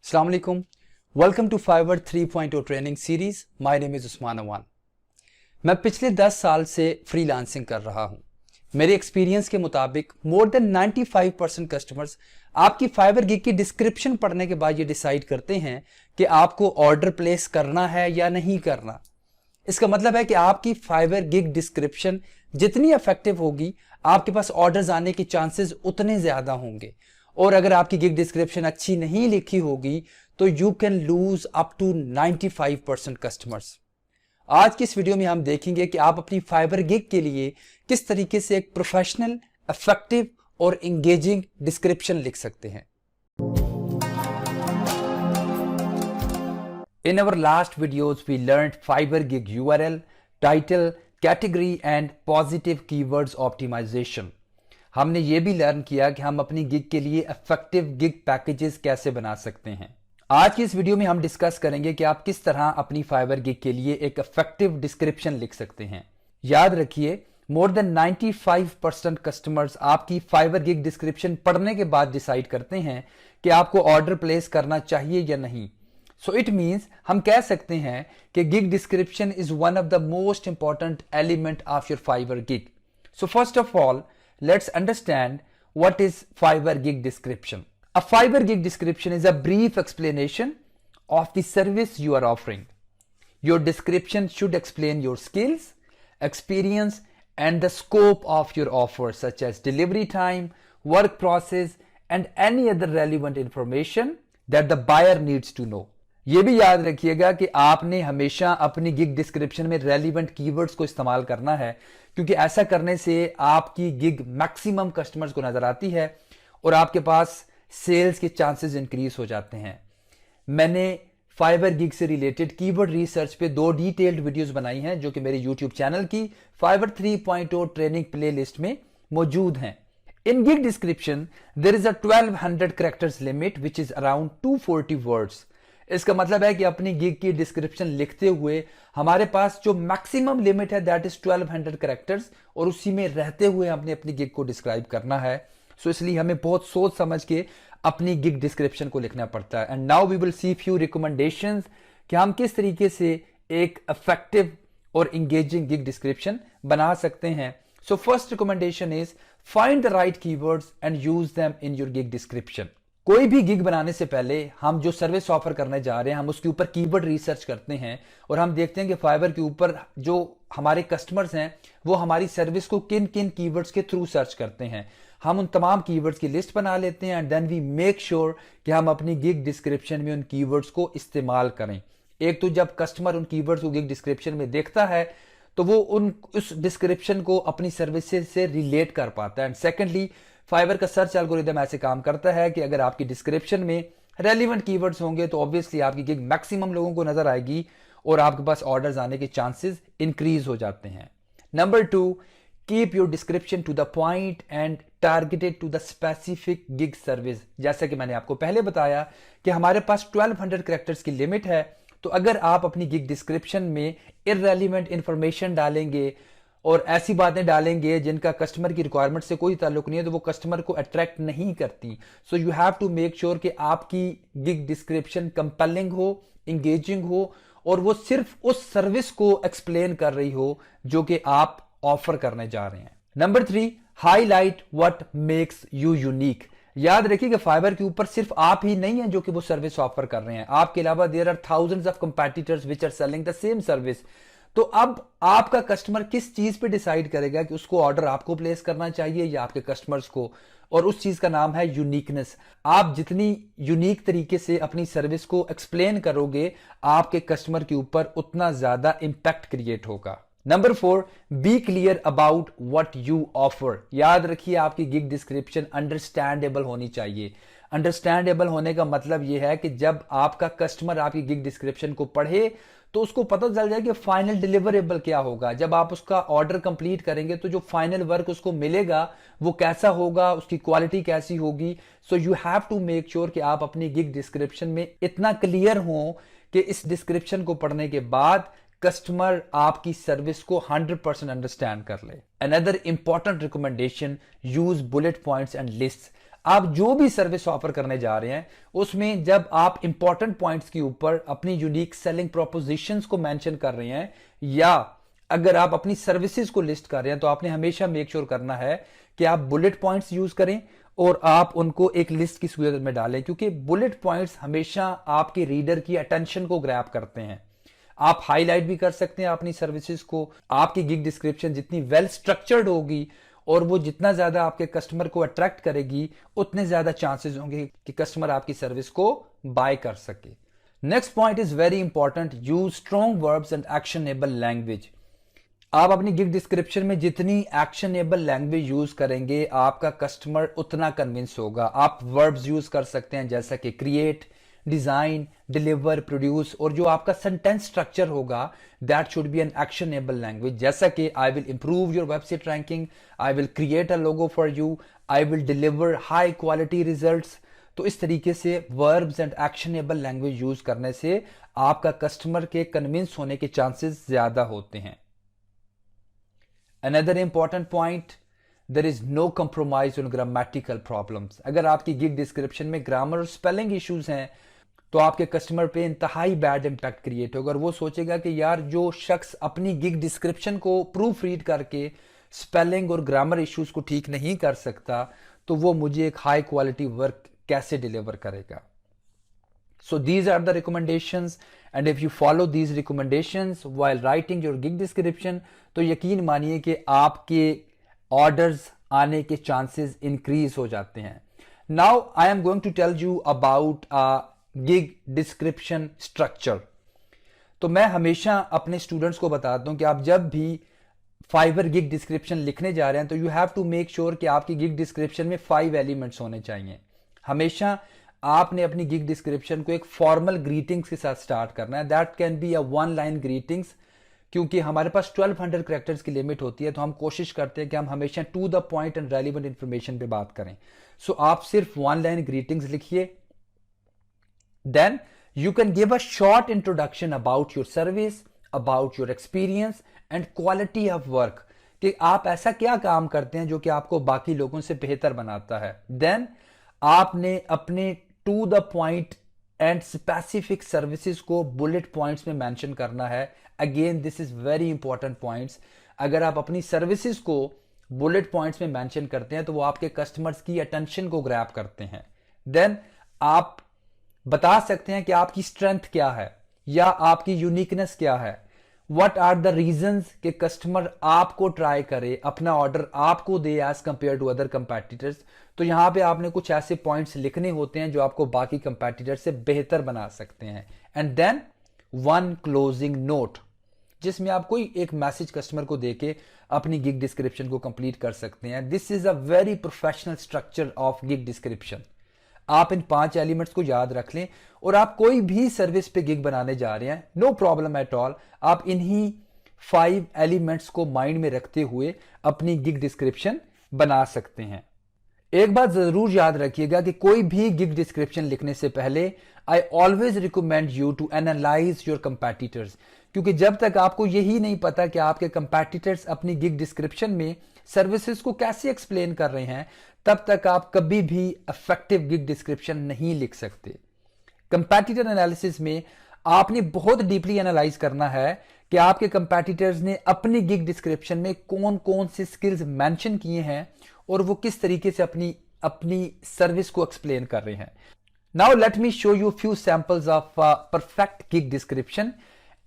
अस्सलाम वालेकुम, welcome to Fiverr 3.0 training series. My name is Usman Awan. मैं पिछले 10 साल से फ्रीलांसिंग कर रहा हूं। मेरे एक्सपीरियंस के मुताबिक मोर देन 95% कस्टमर्स आपकी फाइवर गिग की डिस्क्रिप्शन पढ़ने के बाद ये डिसाइड करते हैं कि आपको ऑर्डर प्लेस करना है या नहीं करना। इसका मतलब है कि आपकी फाइवर गिग डिस्क्रिप्शन जितनी इफेक्टिव होगी, आपके पास ऑर्डर्स आने के चांसेस उतने ज्यादा होंगे। और अगर आपकी गिग डिस्क्रिप्शन अच्छी नहीं लिखी होगी तो you can lose up to 95% customers. आज की इस वीडियो में हम देखेंगे कि आप अपनी फाइबर गिग के लिए किस तरीके से एक प्रोफेशनल, इफेक्टिव और एंगेजिंग डिस्क्रिप्शन लिख सकते हैं। In our last videos, we learned Fiverr Gig URL, title, category and positive keywords optimization. हमने ये भी लर्न किया कि हम अपनी गिग के लिए इफेक्टिव गिग पैकेजेस कैसे बना सकते हैं। आज की इस वीडियो में हम डिस्कस करेंगे कि आप किस तरह अपनी फाइवर गिग के लिए एक इफेक्टिव डिस्क्रिप्शन लिख सकते हैं। याद रखिए, मोर देन 95% कस्टमर्स आपकी फाइवर गिग डिस्क्रिप्शन पढ़ने के बाद डिसाइड करते हैं कि आपको ऑर्डर प्लेस करना चाहिए या नहीं। So it means हम कह सकते हैं कि gig description is one of the most important element of your Fiverr gig. So first of all, let's understand what is Fiverr gig description. A Fiverr gig description is a brief explanation of the service you are offering. Your description should explain your skills, experience, and the scope of your offer, such as delivery time, work process, and any other relevant information that the buyer needs to know. ये भी याद रखिएगा कि आपने हमेशा अपनी gig description में relevant keywords को इस्तेमाल करना है, क्योंकि ऐसा करने से आपकी गिग मैक्सिमम कस्टमर्स को नजर आती है और आपके पास सेल्स के चांसेस इंक्रीज हो जाते हैं। मैंने फाइवर गिग से रिलेटेड कीवर्ड रिसर्च पे 2 डिटेल्ड वीडियोस बनाई हैं जो कि मेरे यूट्यूब चैनल की फाइवर 3.0 ट्रेनिंग प्लेलिस्ट में मौजूद हैं। In gig description, there is a 1200 characters limit which is around 240 words. इसका मतलब है कि अपनी गिग की डिस्क्रिप्शन लिखते हुए हमारे पास जो मैक्सिमम लिमिट है दैट इज 1200 कैरेक्टर्स, और उसी में रहते हुए हमने अपनी गिग को डिस्क्राइब करना है। सो इसलिए हमें बहुत सोच समझ के अपनी गिग डिस्क्रिप्शन को लिखना पड़ता है। And now we will see few recommendations कि हम किस तरीके से एक इफेक्टिव और इंगेजिंग गिग डिस्क्रिप्शन बना सकते हैं। So first recommendation is find the right keywords and use them in your gig description. कोई भी गिग बनाने से पहले हम जो सर्विस ऑफर करने जा रहे हैं हम उसके ऊपर कीवर्ड रिसर्च करते हैं और हम देखते हैं कि फाइवर के ऊपर जो हमारे कस्टमर्स हैं वो हमारी सर्विस को किन किन कीवर्ड्स के थ्रू सर्च करते हैं। हम उन तमाम कीवर्ड्स की लिस्ट बना लेते हैं and then we make sure कि हम अपनी गिग डिस्क्रिप्शन में उन कीवर्ड्स को इस्तेमाल करें। एक तो जब कस्टमर उन कीवर्ड्स को गिग डिस्क्रिप्शन में देखता है तो वो उस डिस्क्रिप्शन को अपनी सर्विसेज से रिलेट कर पाता है। एंड सेकेंडली, फाइवर का सर्च एल्गोरिदम ऐसे काम करता है कि अगर आपकी डिस्क्रिप्शन में रेलिवेंट कीवर्ड्स होंगे तो ऑब्वियसली आपकी गिग मैक्सिमम लोगों को नजर आएगी और आपके पास ऑर्डर्स आने के चांसेस इंक्रीज हो जाते हैं। Number 2, keep your description to the point and targeted to the specific gig service. जैसा कि मैंने आपको पहले बताया कि हमारे पास 1200 कैरेक्टर्स की लिमिट है, तो अगर आप अपनी गिग डिस्क्रिप्शन में इररेलेवेंट इंफॉर्मेशन डालेंगे और ऐसी बातें डालेंगे जिनका कस्टमर की रिक्वायरमेंट से कोई ताल्लुक नहीं है तो वो कस्टमर को अट्रैक्ट नहीं करती। So you have to make sure कि आपकी गिग डिस्क्रिप्शन कंपेलिंग हो, इंगेजिंग हो और वो सिर्फ उस सर्विस को एक्सप्लेन कर रही हो जो कि आप ऑफर करने जा रहे हैं। Number 3, highlight what makes you unique. याद रखिए कि फाइवर के ऊपर सिर्फ आप ही नहीं है जो कि वो सर्विस ऑफर कर रहे हैं, आपके अलावा there are thousands of competitors which are selling the same service. तो अब आपका कस्टमर किस चीज पे डिसाइड करेगा कि उसको ऑर्डर आपको प्लेस करना चाहिए या आपके कस्टमर्स को, और उस चीज का नाम है यूनिकनेस। आप जितनी यूनिक तरीके से अपनी सर्विस को एक्सप्लेन करोगे आपके कस्टमर के ऊपर उतना ज्यादा इंपैक्ट क्रिएट होगा। Number 4, be clear about what you offer. याद रखिए आपकी गिग डिस्क्रिप्शन अंडरस्टैंडेबल होनी चाहिए। अंडरस्टैंडेबल होने का मतलब यह है कि जब आपका कस्टमर आपकी गिग डिस्क्रिप्शन को पढ़े तो उसको पता चल जाए कि फाइनल डिलीवरेबल क्या होगा। जब आप उसका ऑर्डर कंप्लीट करेंगे तो जो फाइनल वर्क उसको मिलेगा वो कैसा होगा, उसकी क्वालिटी कैसी होगी। So you have to make sure कि आप अपनी गिग डिस्क्रिप्शन में इतना क्लियर हो कि इस डिस्क्रिप्शन को पढ़ने के बाद कस्टमर आपकी सर्विस को 100% अंडरस्टैंड कर ले। Another important recommendation, use bullet points and list. आप जो भी सर्विस ऑफर करने जा रहे हैं उसमें जब आप इंपॉर्टेंट पॉइंट्स के ऊपर अपनी यूनिक सेलिंग प्रोपोजिशंस को मेंशन कर रहे हैं या अगर आप अपनी सर्विसेज को लिस्ट कर रहे हैं तो आपने हमेशा मेक श्योर करना है कि आप बुलेट पॉइंट्स यूज करें और आप उनको एक लिस्ट की सूरत में डालें, क्योंकि बुलेट पॉइंट्स हमेशा आपके रीडर की अटेंशन को ग्रैब करते हैं। आप हाईलाइट भी कर सकते हैं अपनी सर्विसेज को। आपकी गिग डिस्क्रिप्शन जितनी वेल स्ट्रक्चर्ड होगी और वो जितना ज्यादा आपके कस्टमर को अट्रैक्ट करेगी उतने ज्यादा चांसेस होंगे कि कस्टमर आपकी सर्विस को बाय कर सके। Next point is very important, use strong verbs and actionable language. आप अपनी गिग डिस्क्रिप्शन में जितनी एक्शनेबल लैंग्वेज यूज करेंगे आपका कस्टमर उतना कन्विंस होगा। आप वर्ब्स यूज कर सकते हैं जैसा कि क्रिएट, डिजाइन, डिलीवर, प्रोड्यूस, और जो आपका सेंटेंस स्ट्रक्चर होगा that should be an actionable language, जैसा कि I will improve your website ranking, I will create a logo for you, I will deliver high quality results. तो इस तरीके से verbs and actionable language use करने से आपका कस्टमर के कन्विंस होने के चांसेस ज्यादा होते हैं। Another important point, there is no compromise on grammatical problems. अगर आपकी गिग डिस्क्रिप्शन में ग्रामर और स्पेलिंग इश्यूज हैं तो आपके कस्टमर पे इंतहाई बैड इंपैक्ट क्रिएट होगा और वो सोचेगा कि यार जो शख्स अपनी गिग डिस्क्रिप्शन को प्रूफ रीड करके स्पेलिंग और ग्रामर इश्यूज को ठीक नहीं कर सकता तो वो मुझे एक हाई क्वालिटी वर्क कैसे डिलीवर करेगा। So these are the recommendations, and if you follow these recommendations while writing your gig description तो यकीन मानिए कि आपके ऑर्डर्स आने के चांसेस इंक्रीज हो जाते हैं। Now I am going to tell you about a gig description structure. तो मैं हमेशा अपने स्टूडेंट्स को बताता हूं कि आप जब भी फाइवर गिग डिस्क्रिप्शन लिखने जा रहे हैं तो you have to make sure कि आपकी गिग डिस्क्रिप्शन में 5 एलिमेंट्स होने चाहिए। हमेशा आपने अपनी गिग डिस्क्रिप्शन को एक फॉर्मल ग्रीटिंग्स के साथ स्टार्ट करना है। That can be a 1 line greetings, क्योंकि हमारे पास 1200 कैरेक्टर्स की लिमिट होती है तो हम कोशिश करते हैं कि हम हमेशा to the point and relevant information पे बात करें। सो आप सिर्फ 1 लाइन ग्रीटिंग्स लिखिए। Then you can give a short introduction about your service, about your experience and quality of work, कि आप ऐसा क्या काम करते हैं जो कि आपको बाकी लोगों से बेहतर बनाता है। देन आपने अपने to the point and specific services को बुलेट पॉइंट्स में मेंशन करना है। Again this is very important points. अगर आप अपनी सर्विसेज को बुलेट पॉइंट्स में मेंशन करते हैं तो वो आपके कस्टमर्स की अटेंशन को ग्रैब करते हैं। देन आप बता सकते हैं कि आपकी स्ट्रेंथ क्या है या आपकी यूनिकनेस क्या है। व्हाट आर द रीजंस कि कस्टमर आपको ट्राई करे, अपना ऑर्डर आपको दे as compared to other competitors. तो यहां पे आपने कुछ ऐसे पॉइंट्स लिखने होते हैं जो आपको बाकी कंपेटिटर से बेहतर बना सकते हैं। एंड देन 1 क्लोजिंग नोट, जिसमें आप कोई एक मैसेज कस्टमर को देके अपनी गिग डिस्क्रिप्शन को कंप्लीट कर सकते हैं। This is a very professional structure of gig description. आप इन 5 एलिमेंट्स को याद रख लें और आप कोई भी सर्विस पे गिग बनाने जा रहे हैं, नो प्रॉब्लम एट ऑल, आप इन्हीं 5 एलिमेंट्स को माइंड में रखते हुए अपनी गिग डिस्क्रिप्शन बना सकते हैं। एक बात जरूर याद रखिएगा कि कोई भी गिग डिस्क्रिप्शन लिखने से पहले I always recommend you to analyse your competitors, क्योंकि जब तक आपको यही नहीं पता कि आपके कंपेटिटर्स अपनी गिग डिस्क्रिप्शन में सर्विसेज को कैसे एक्सप्लेन कर रहे हैं, तब तक आप कभी भी इफेक्टिव गिग डिस्क्रिप्शन नहीं लिख सकते। कंपेटिटर एनालिसिस में आपने बहुत डीपली एनालाइज करना है कि आपके कंपेटिटर्स ने अपनी गिग डिस्क्रिप्शन में कौन कौन से स्किल्स मेंशन किए हैं और वो किस तरीके से अपनी सर्विस को एक्सप्लेन कर रहे हैं। Now let me show you few samples of perfect gig description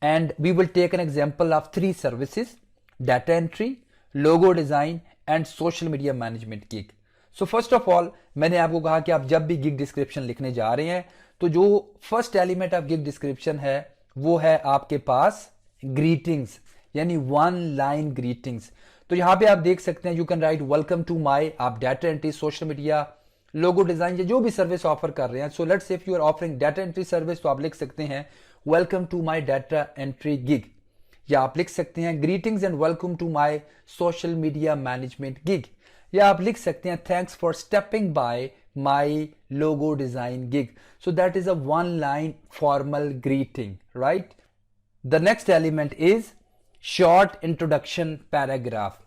and we will take an example of 3 services: data entry, logo design and social media management gig. So first of all मैंने आपको कहा कि आप जब भी gig description लिखने जा रहे हैं तो जो first element of gig description है वो है आपके पास ग्रीटिंग्स, यानी 1 लाइन ग्रीटिंग्स। तो यहां पे आप देख सकते हैं you can write welcome to my, आप data entry, social media, logo design या जो भी सर्विस ऑफर कर रहे हैं। So let's say if you are offering data entry service तो आप लिख सकते हैं welcome to my data entry gig, या आप लिख सकते हैं greetings and welcome to my social media management gig, या आप लिख सकते हैं thanks for stepping by my logo design gig. So that is a 1 line formal greeting, right? The next element is short introduction paragraph.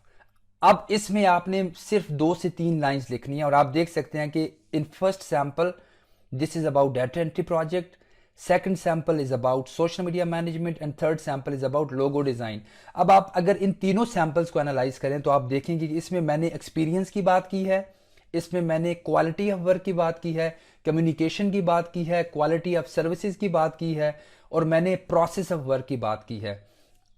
अब इसमें आपने सिर्फ 2 से 3 लाइंस लिखनी है और आप देख सकते हैं कि in first sample, this is about data entry project. Second sample is about social media management and third sample is about logo design. अब आप अगर इन तीनों सैंपल्स को एनालाइज करें तो आप देखेंगे कि इसमें मैंने एक्सपीरियंस की बात की है, इसमें मैंने क्वालिटी ऑफ वर्क की बात की है, कम्युनिकेशन की बात की है, क्वालिटी ऑफ सर्विसेज की बात की है और मैंने प्रोसेस ऑफ वर्क की बात की है.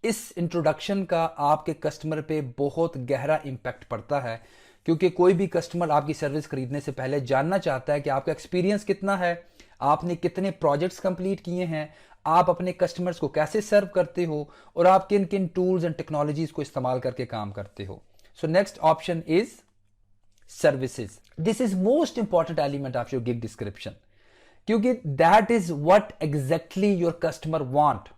इस इंट्रोडक्शन का आपके कस्टमर पे बहुत गहरा इम्पैक्ट पड़ता है क्योंकि कोई भी कस्टमर आपकी सर्विस खरीदने से पहले जानना चाहता है कि आपका एक्सपीरियंस कितना है, आपने कितने प्रोजेक्ट्स कंप्लीट किए हैं, आप अपने कस्टमर्स को कैसे सर्व करते हो और आप किन किन टूल्स एंड टेक्नोलॉजीज को इस्तेमाल करके काम करते हो. So next option is services. This is most important element of your gig description क्योंकि that is what exactly your customer want.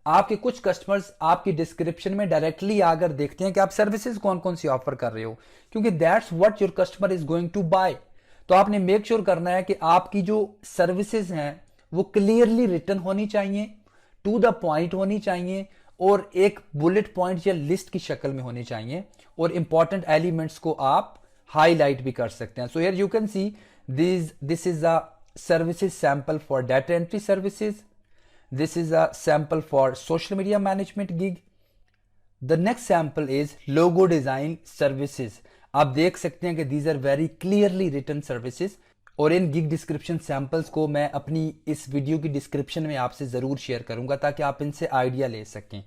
आपके कुछ कस्टमर्स आपकी डिस्क्रिप्शन में डायरेक्टली आकर देखते हैं कि आप सर्विसेज कौन कौन सी ऑफर कर रहे हो क्योंकि that's what your customer is going to buy. तो आपने मेक श्योर करना है कि आपकी जो सर्विसेज हैं वो क्लियरली रिटन होनी चाहिए, टू द पॉइंट होनी चाहिए और एक बुलेट पॉइंट या लिस्ट की शक्ल में होनी चाहिए और इंपॉर्टेंट एलिमेंट्स को आप हाईलाइट भी कर सकते हैं. So here you can see this is a services sample for data entry services. This is a sample for social media management gig. The next sample is logo design services. आप देख सकते हैं कि these are very clearly written services और इन gig description samples को मैं अपनी इस वीडियो की डिस्क्रिप्शन में आपसे ज़रूर शेयर करूंगा ताकि आप इनसे आइडिया ले सकें.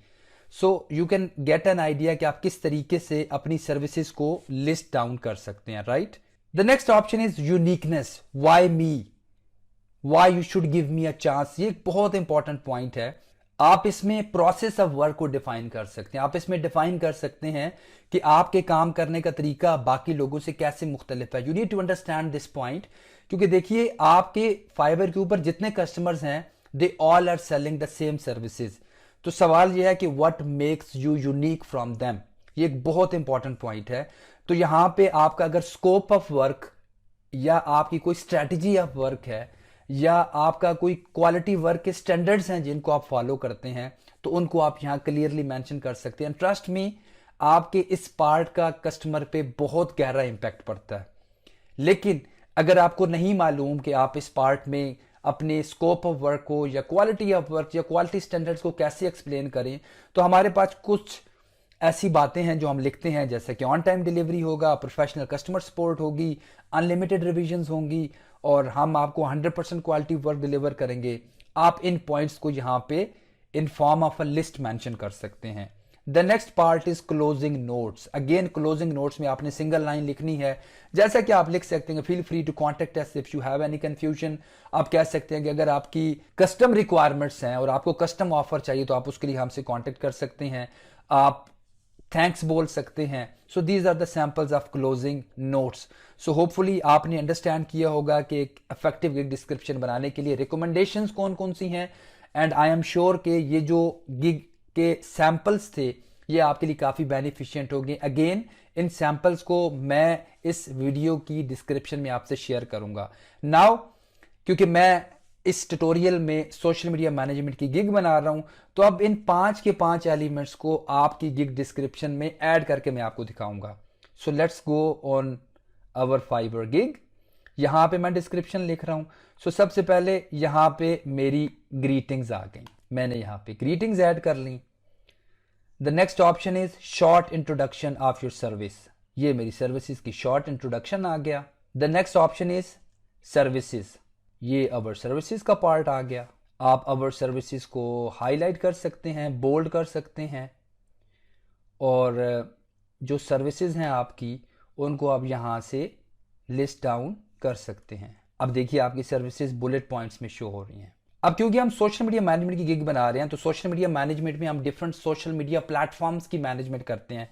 So you can get an idea कि आप किस तरीके से अपनी सर्विसेज को लिस्ट डाउन कर सकते हैं, right. The next option is uniqueness. Why me, why you should give me a chance. ये एक बहुत इंपॉर्टेंट पॉइंट है. आप इसमें प्रोसेस ऑफ वर्क को डिफाइन कर सकते हैं. आप इसमें डिफाइन कर सकते हैं कि आपके काम करने का तरीका बाकी लोगों से कैसे मुख्तलिफ है. You need to understand this point क्योंकि देखिए आपके फाइबर के ऊपर जितने कस्टमर्स हैं they all are selling the same services. तो सवाल यह है कि what makes you unique from them. ये एक बहुत इंपॉर्टेंट पॉइंट है. तो यहां पे आपका अगर स्कोप ऑफ वर्क या आपकी कोई स्ट्रेटजी ऑफ वर्क है या आपका कोई क्वालिटी वर्क के स्टैंडर्ड्स हैं जिनको आप फॉलो करते हैं तो उनको आप यहां क्लियरली मेंशन कर सकते हैं. ट्रस्ट मी, आपके इस पार्ट का कस्टमर पे बहुत गहरा इंपैक्ट पड़ता है. लेकिन अगर आपको नहीं मालूम कि आप इस पार्ट में अपने स्कोप ऑफ वर्क को या क्वालिटी ऑफ वर्क या क्वालिटी स्टैंडर्ड्स को कैसे एक्सप्लेन करें, तो हमारे पास कुछ ऐसी बातें हैं जो हम लिखते हैं जैसे कि ऑन टाइम डिलीवरी होगा, प्रोफेशनल कस्टमर सपोर्ट होगी, अनलिमिटेड रिविजन्स होंगी और हम आपको 100% क्वालिटी वर्क डिलीवर करेंगे. आप इन पॉइंट्स को यहां पे in form of a list mention कर सकते हैं. The next part is closing notes. Again closing notes में आपने सिंगल लाइन लिखनी है. जैसा कि आप लिख सकते हैं, feel free to contact us if you have any confusion. आप कह सकते हैं कि अगर आपकी कस्टम रिक्वायरमेंट्स हैं और आपको कस्टम ऑफर चाहिए तो आप उसके लिए हमसे कॉन्टेक्ट कर सकते हैं. आप थैंक्स बोल सकते हैं. So these are the samples of closing notes. So hopefully आपने अंडरस्टैंड किया होगा कि एक इफेक्टिव गिग डिस्क्रिप्शन बनाने के लिए रिकमेंडेशंस कौन कौन सी हैं. एंड आई एम श्योर कि ये जो गिग के सैंपल्स थे ये आपके लिए काफ़ी बेनिफिशिएंट होंगे. अगेन इन सैंपल्स को मैं इस वीडियो की डिस्क्रिप्शन में आपसे शेयर करूंगा. नाउ क्योंकि मैं इस ट्यूटोरियल में सोशल मीडिया मैनेजमेंट की गिग बना रहा हूं तो अब इन 5 के 5 एलिमेंट्स को आपकी गिग डिस्क्रिप्शन में ऐड करके मैं आपको दिखाऊंगा. So let's go on our Fiverr gig. यहां पे मैं डिस्क्रिप्शन लिख रहा हूं. सो सबसे पहले यहां पे मेरी ग्रीटिंग्स आ गई. मैंने यहां पे ग्रीटिंग्स ऐड कर ली. The next option is short introduction of your service. ये मेरी सर्विसेज की शॉर्ट इंट्रोडक्शन आ गया. The next option is services. ये अवर सर्विसेज का पार्ट आ गया. आप अवर सर्विसेज को हाईलाइट कर सकते हैं, बोल्ड कर सकते हैं और जो सर्विसेज हैं आपकी उनको आप यहां से लिस्ट डाउन कर सकते हैं. अब देखिए आपकी सर्विसेज बुलेट पॉइंट्स में शो हो रही हैं. अब क्योंकि हम सोशल मीडिया मैनेजमेंट की गिग बना रहे हैं तो सोशल मीडिया मैनेजमेंट में हम डिफरेंट सोशल मीडिया प्लेटफॉर्म्स की मैनेजमेंट करते हैं.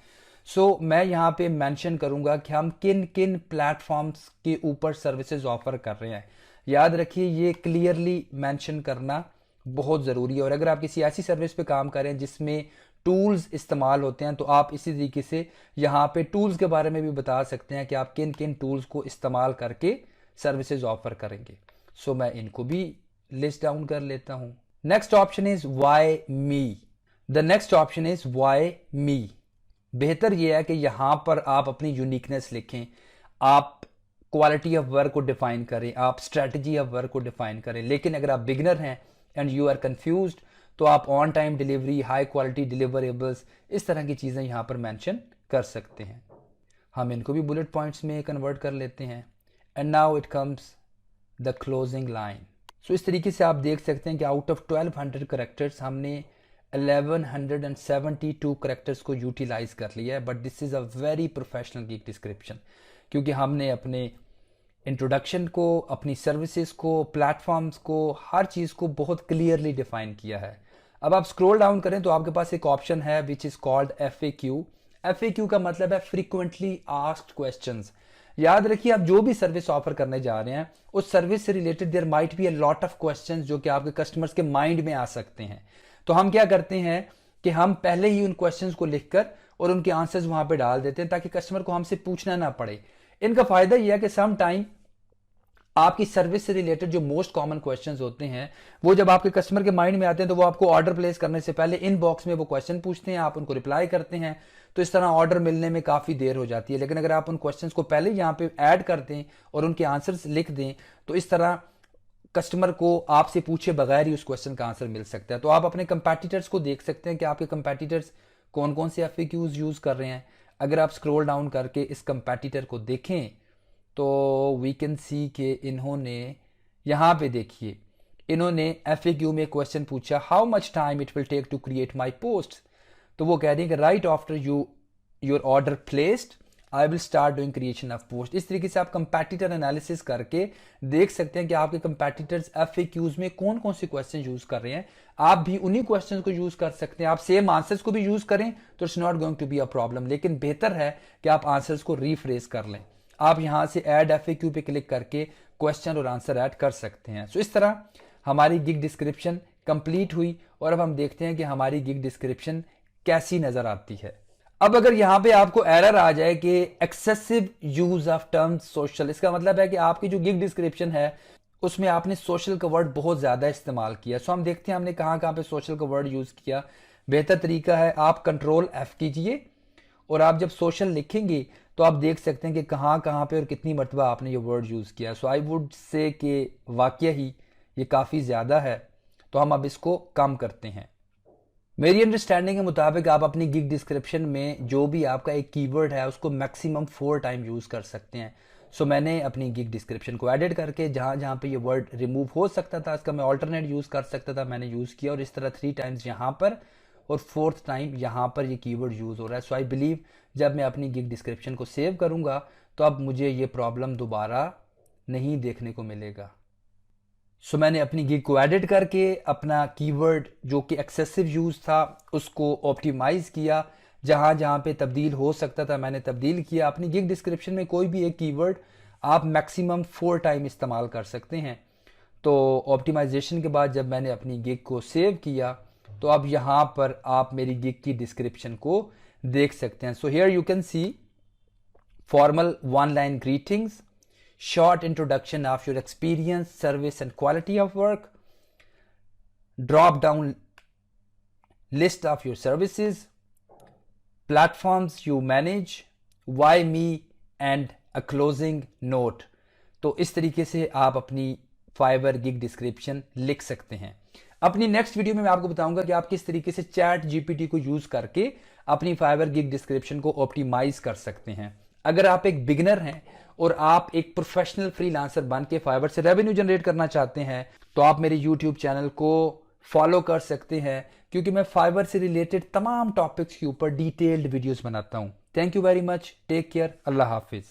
सो मैं यहाँ पे मेंशन करूंगा कि हम किन किन प्लेटफॉर्म्स के ऊपर सर्विसेज ऑफर कर रहे हैं. याद रखिए ये क्लियरली मेंशन करना बहुत ज़रूरी है. और अगर आप किसी ऐसी सर्विस पे काम करें जिसमें टूल्स इस्तेमाल होते हैं तो आप इसी तरीके से यहाँ पे टूल्स के बारे में भी बता सकते हैं कि आप किन किन टूल्स को इस्तेमाल करके सर्विसेज ऑफर करेंगे. सो मैं इनको भी लिस्ट डाउन कर लेता हूं. Next option is why me. The next option is why me. बेहतर यह है कि यहां पर आप अपनी यूनिकनेस लिखें. आप क्वालिटी ऑफ वर्क को डिफाइन करें, आप स्ट्रेटजी ऑफ वर्क को डिफाइन करें। लेकिन अगर आप बिगनर हैं एंड यू आर कंफ्यूज्ड, तो आप on time delivery, high quality deliverables, इस तरह की चीज़ें यहाँ पर मेंशन कर सकते हैं। हम इनको भी बुलेट पॉइंट्स में कन्वर्ट कर लेते हैं। And now it comes the closing line. So इस तरीके से आप देख सकते हैं कि आउट ऑफ 1200 करेक्टर्स हमने 1172 करेक्टर्स को यूटिलाइज कर लिया है। But this is a very professional gig description, क्योंकि हमने अपने इंट्रोडक्शन को, अपनी सर्विसेज को, प्लेटफॉर्म्स को, हर चीज़ को बहुत क्लियरली डिफाइन किया है। अब आप स्क्रॉल डाउन करें तो आपके पास एक ऑप्शन है which is called FAQ। FAQ का मतलब है फ्रीक्वेंटली आस्क्ड क्वेश्चंस। याद रखिए, आप जो भी सर्विस ऑफर करने जा रहे हैं उस सर्विस से related there might be a lot of questions जो कि आपके कस्टमर्स के माइंड में आ सकते हैं। तो हम क्या करते हैं कि हम पहले ही उन क्वेश्चंस को लिखकर और उनके आंसर्स वहां पे डाल देते हैं ताकि कस्टमर को हमसे पूछना ना पड़े। इनका फायदा यह है कि सम टाइम आपकी सर्विस से रिलेटेड जो मोस्ट कॉमन क्वेश्चंस होते हैं वो जब आपके कस्टमर के माइंड में आते हैं तो वो आपको ऑर्डर प्लेस करने से पहले इनबॉक्स में वो क्वेश्चन पूछते हैं, आप उनको रिप्लाई करते हैं, तो इस तरह ऑर्डर मिलने में काफ़ी देर हो जाती है। लेकिन अगर आप उन क्वेश्चंस को पहले यहाँ पे ऐड कर दें और उनके आंसर्स लिख दें तो इस तरह कस्टमर को आपसे पूछे बगैर ही उस क्वेश्चन का आंसर मिल सकता है। तो आप अपने कंपैटिटर्स को देख सकते हैं कि आपके कंपैटिटर्स कौन कौन से FAQs यूज़ कर रहे हैं। अगर आप स्क्रॉल डाउन करके इस कंपैटिटर को देखें तो वी कैन सी कि इन्होंने यहाँ पे देखिए, इन्होंने FAQ में क्वेश्चन पूछा how much time it will take to create my post. तो वो कह रही है कि right after your order placed I will start doing creation of post. इस तरीके से आप कंपैटिटर एनालिसिस करके देख सकते हैं कि आपके कंपैटिटर्स FAQs में कौन कौन से क्वेश्चन यूज कर रहे हैं। आप भी उन्हीं क्वेश्चन को यूज कर सकते हैं। आप सेम आंसर्स को भी यूज करें तो it's not going to be a problem, लेकिन बेहतर है कि आप आंसर्स को रीफ्रेज कर लें। आप यहां से ऐड FAQ पे क्लिक करके क्वेश्चन और आंसर ऐड कर सकते हैं। सो इस तरह हमारी गिग डिस्क्रिप्शन कंप्लीट हुई और अब हम देखते हैं कि हमारी गिग डिस्क्रिप्शन कैसी नजर आती है। अब अगर यहां पे आपको एरर आ जाए कि excessive use of terms social, इसका मतलब है कि आपकी जो गिग डिस्क्रिप्शन है उसमें आपने सोशल का वर्ड बहुत ज्यादा इस्तेमाल किया। सो हम देखते हैं हमने कहां कहां पे सोशल का वर्ड यूज किया। बेहतर तरीका है आप Ctrl+F कीजिए और आप जब सोशल लिखेंगे तो आप देख सकते हैं कि कहां कहां पे और कितनी मरतबा आपने ये वर्ड यूज किया। सो आई वुड से कि वाकया ही ये काफी ज्यादा है, तो हम अब इसको कम करते हैं। मेरी अंडरस्टैंडिंग के मुताबिक आप अपनी गिग डिस्क्रिप्शन में जो भी आपका एक कीवर्ड है उसको मैक्सिमम 4 टाइम यूज कर सकते हैं। सो मैंने अपनी गिग डिस्क्रिप्शन को एडिट करके जहां जहां पे ये वर्ड रिमूव हो सकता था, इसका मैं ऑल्टरनेट यूज कर सकता था, मैंने यूज किया और इस तरह 3 टाइम्स यहां पर और 4th टाइम यहां पर ये कीवर्ड यूज हो रहा है। सो आई बिलीव जब मैं अपनी गिग डिस्क्रिप्शन को सेव करूंगा तो अब मुझे ये प्रॉब्लम दोबारा नहीं देखने को मिलेगा। सो मैंने अपनी गिग को एडिट करके अपना कीवर्ड जो कि एक्सेसिव यूज था उसको ऑप्टिमाइज किया, जहां जहां पे तब्दील हो सकता था मैंने तब्दील किया। अपनी गिग डिस्क्रिप्शन में कोई भी एक कीवर्ड आप मैक्सिमम 4 टाइम इस्तेमाल कर सकते हैं। तो ऑप्टिमाइजेशन के बाद जब मैंने अपनी गिग को सेव किया तो अब यहां पर आप मेरी गिग की डिस्क्रिप्शन को देख सकते हैं। So here you can see formal 1 line greetings, short introduction of your experience, service and quality of work, drop down list of your services, platforms you manage, why me and a closing note। तो इस तरीके से आप अपनी Fiverr gig description लिख सकते हैं। अपनी नेक्स्ट वीडियो में मैं आपको बताऊंगा कि आप किस तरीके से ChatGPT को यूज करके अपनी फाइवर गिग डिस्क्रिप्शन को ऑप्टिमाइज कर सकते हैं। अगर आप एक बिगिनर हैं और आप एक प्रोफेशनल फ्रीलांसर बन के फाइवर से रेवेन्यू जनरेट करना चाहते हैं तो आप मेरे YouTube चैनल को फॉलो कर सकते हैं, क्योंकि मैं फाइवर से रिलेटेड तमाम टॉपिक्स के ऊपर डिटेल्ड वीडियोस बनाता हूं। Thank you very much, take care, अल्लाह हाफिज।